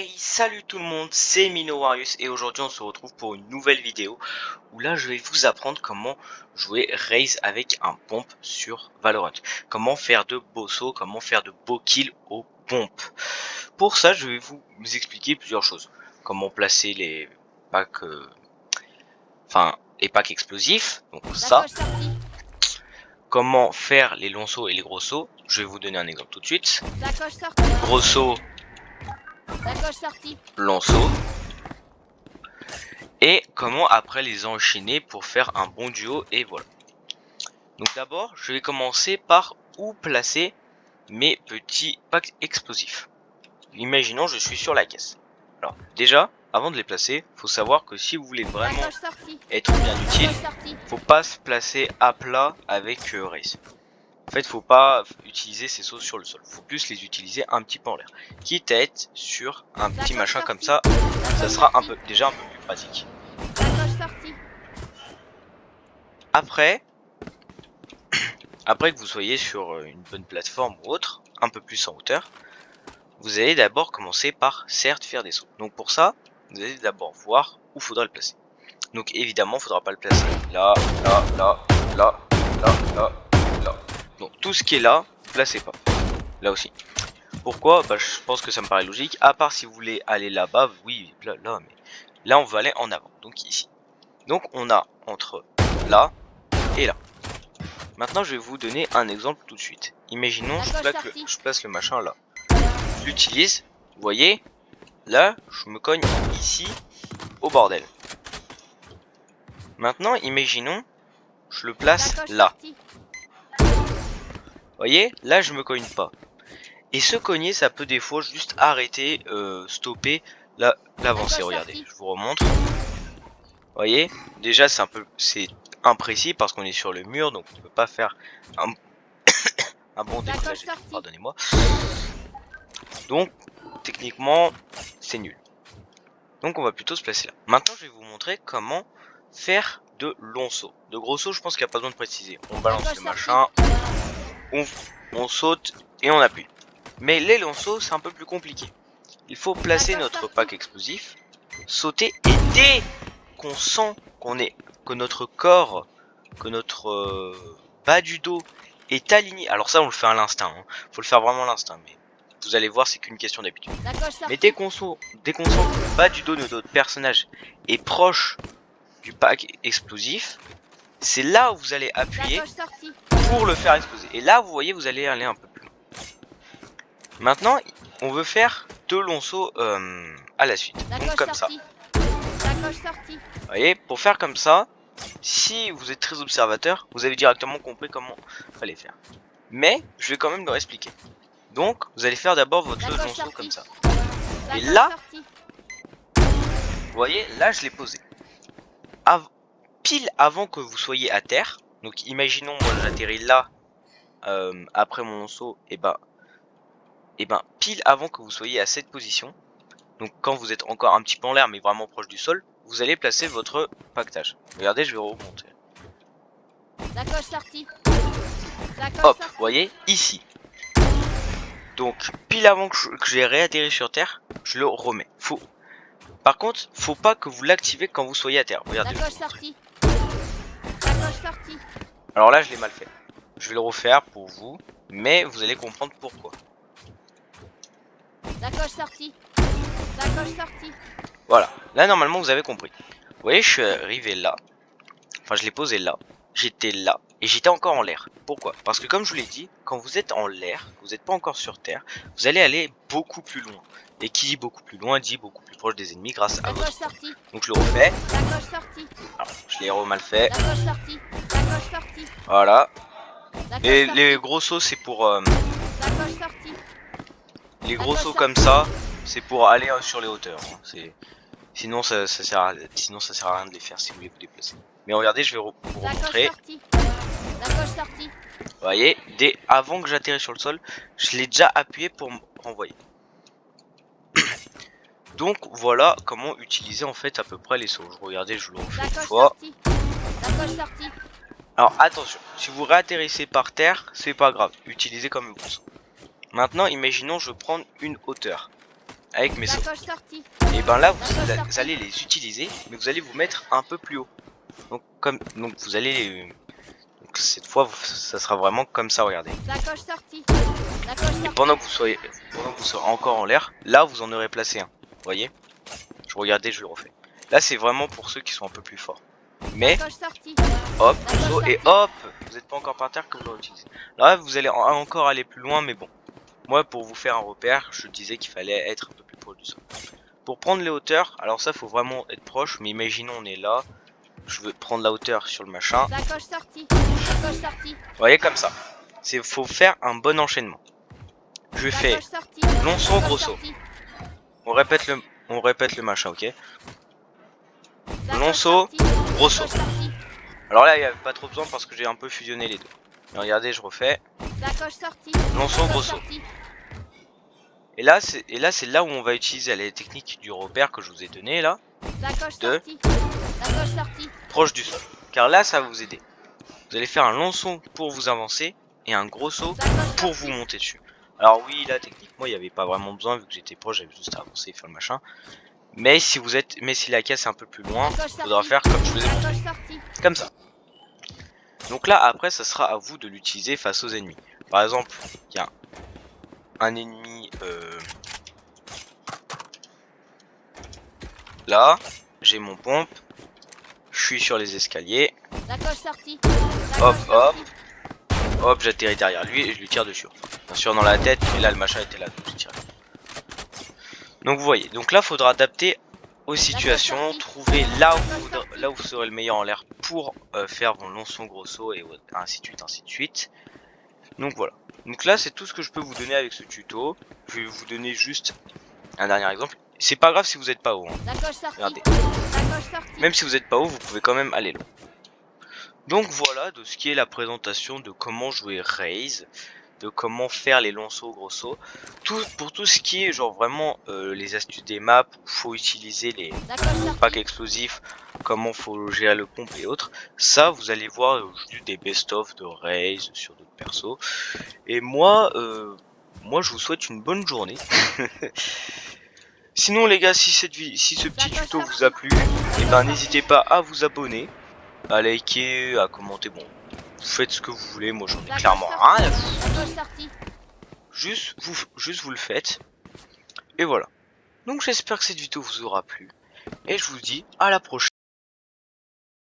Hey, salut tout le monde, c'est Minowarius et aujourd'hui on se retrouve pour une nouvelle vidéo où là je vais vous apprendre comment jouer Raze avec un pompe sur Valorant. Comment faire de beaux sauts, comment faire de beaux kills aux pompes. Pour ça je vais vous expliquer plusieurs choses. Comment placer les packs, les packs explosifs, donc ça. Comment faire les longs sauts et les gros sauts. Je vais vous donner un exemple tout de suite. Gros saut. Long saut. Et comment après les enchaîner pour faire un bon duo et voilà. Donc d'abord je vais commencer par où placer mes petits packs explosifs. Imaginons je suis sur la caisse. Alors déjà avant de les placer, faut savoir que si vous voulez vraiment être bien utile, faut pas se placer à plat avec Raze. En fait faut pas utiliser ces sauts sur le sol, faut plus les utiliser un petit peu en l'air. Quitte à être sur un petit machin comme ça, ça sera déjà un peu plus pratique. Après que vous soyez sur une bonne plateforme ou autre, un peu plus en hauteur, vous allez d'abord commencer par certes faire des sauts. Donc pour ça, vous allez d'abord voir où faudra le placer. Donc évidemment, il faudra pas le placer là, là, là, là, là, là, là. Donc tout ce qui est là, placez pas. Là aussi. Pourquoi? Bah je pense que ça me paraît logique. À part si vous voulez aller là-bas, oui, là, mais là on va aller en avant. Donc ici. Donc on a entre là et là. Maintenant je vais vous donner un exemple tout de suite. Imaginons je place le machin là. Je l'utilise, vous voyez, là je me cogne ici au bordel. Maintenant imaginons je le place là. Vous voyez, là je me cogne pas. Et se cogner ça peut des fois juste arrêter, stopper l'avancée. Regardez, je vous remontre. Vous voyez, déjà c'est imprécis parce qu'on est sur le mur donc on peut pas faire un bon décollage, pardonnez-moi. Donc techniquement c'est nul. Donc on va plutôt se placer là. Maintenant je vais vous montrer comment faire de longs sauts. De gros sauts je pense qu'il n'y a pas besoin de préciser. On balance le machin, on saute et on appuie. Mais les longs sauts c'est un peu plus compliqué. Il faut placer notre pack explosif, sauter et dès qu'on sent que notre corps, que notre bas du dos est aligné. Alors ça on le fait à l'instinct, hein. Faut le faire vraiment à l'instinct, mais vous allez voir c'est qu'une question d'habitude. Mais dès qu'on sent que le bas du dos de notre personnage est proche du pack explosif, c'est là où vous allez appuyer pour le faire exploser. Et là vous voyez vous allez aller un peu plus loin. Maintenant on veut faire deux longs sauts à la suite. Donc comme ça. Vous voyez, pour faire comme ça, si vous êtes très observateur, vous avez directement compris comment fallait faire. Mais je vais quand même leur expliquer. Donc vous allez faire d'abord votre long saut comme ça. Et là, vous voyez, là je l'ai posé. Pile avant que vous soyez à terre. Donc imaginons moi j'atterris là après mon saut, et ben pile avant que vous soyez à cette position. Donc quand vous êtes encore un petit peu en l'air mais vraiment proche du sol, vous allez placer votre pactage. Regardez, je vais remonter. Hop, vous voyez, ici. Donc pile avant que j'ai réatterri sur terre, je le remets. Par contre, faut pas que vous l'activez quand vous soyez à terre. Regardez. Alors là, je l'ai mal fait. Je vais le refaire pour vous, mais vous allez comprendre pourquoi. Voilà. Là, normalement, vous avez compris. Vous voyez, je suis arrivé là. Enfin, je l'ai posé là. J'étais là. Et j'étais encore en l'air. Pourquoi? Parce que comme je vous l'ai dit, quand vous êtes en l'air, vous n'êtes pas encore sur terre, vous allez aller beaucoup plus loin. Et qui dit beaucoup plus loin, dit beaucoup plus proche des ennemis grâce à votre... Donc je le refais. Alors, je l'ai mal fait. Voilà. Et les gros sauts, c'est pour... les gros sauts comme ça, c'est pour aller sur les hauteurs. Hein. Sinon ça sert à rien de les faire si vous voulez vous déplacer. Mais regardez, je vais vous remontrer. Vous voyez, avant que j'atterrisse sur le sol, je l'ai déjà appuyé pour me renvoyer. Donc voilà comment utiliser en fait à peu près les sauts. Regardez, je le refais une fois. Alors attention, si vous réatterrissez par terre, c'est pas grave, utilisez comme vous. Maintenant, imaginons je prends une hauteur. avec mes sauts. Sacoche sortie. Et ben là vous allez les utiliser, mais vous allez vous mettre un peu plus haut. Donc vous allez donc cette fois ça sera vraiment comme ça, regardez. Sacoche sortie. Sacoche Et sortie. pendant que vous serez encore en l'air, là vous en aurez placé un. Vous voyez? Je regardais, je le refais. Là c'est vraiment pour ceux qui sont un peu plus forts. Mais Sacoche sortie. hop, Sacoche saut, et sortie. hop, vous n'êtes pas encore par terre que vous l'aurez utilisé. Là vous allez encore aller plus loin, mais bon. Moi pour vous faire un repère, je disais qu'il fallait être un peu plus proche du sol. Pour prendre les hauteurs, alors ça faut vraiment être proche, mais imaginons on est là, je veux prendre la hauteur sur le machin. Sacoche sortie. Sacoche sortie. Vous voyez comme ça. Faut faire un bon enchaînement. Je fais Sacoche sortie. long saut, gros Sacoche saut. sortie. On répète le machin, ok. Sacoche Long saut, sortie. gros saut. Sacoche sortie. Alors là il n'y a pas trop besoin parce que j'ai un peu fusionné les deux. Et regardez, je refais. Sacoche sortie. Long saut, gros Sacoche saut. sortie. Et là c'est là où on va utiliser les techniques du repère que je vous ai donné là, Sacoche de sortie. Sacoche sortie. proche du sol. Car là ça va vous aider. Vous allez faire un long saut pour vous avancer et un gros saut pour vous monter dessus. Alors oui, là techniquement il n'y avait pas vraiment besoin vu que j'étais proche, j'avais juste à avancer et faire le machin. Mais si la caisse est un peu plus loin, il faudra faire comme je vous ai montré. Sacoche sortie. Comme ça. Donc là après ça sera à vous de l'utiliser face aux ennemis. Par exemple, il y a un ennemi là, j'ai mon pompe, je suis sur les escaliers, Sacoche sortie. hop Sacoche hop, sortie. hop, j'atterris derrière lui et je lui tire dessus. Bien sûr dans la tête, mais là le machin était là, donc j'ai tiré. Donc vous voyez, donc là faudra adapter aux situations, trouver là où vous serez le meilleur en l'air pour faire vos longs sauts, gros sauts et ainsi de suite, ainsi de suite. Donc voilà. Donc là c'est tout ce que je peux vous donner avec ce tuto. Je vais vous donner juste un dernier exemple. C'est pas grave si vous n'êtes pas haut, hein. Sacoche sortie. Regardez. Sacoche sortie. Même si vous n'êtes pas haut, vous pouvez quand même aller loin. Donc voilà de ce qui est la présentation de comment jouer Raze, de comment faire les longs sauts, gros sauts. Pour tout ce qui est genre vraiment les astuces des maps, où faut utiliser les packs explosifs, comment faut gérer le pompe et autres. Ça vous allez voir juste des best-of de Raze sur d'autres persos. Et moi je vous souhaite une bonne journée. Sinon les gars, si ce petit tuto vous a plu, et ben n'hésitez pas à vous abonner, à liker, à commenter. Bon, vous faites ce que vous voulez, moi j'en ai clairement rien à foutre. Juste vous le faites. Et voilà. Donc j'espère que cette vidéo vous aura plu. Et je vous dis à la prochaine.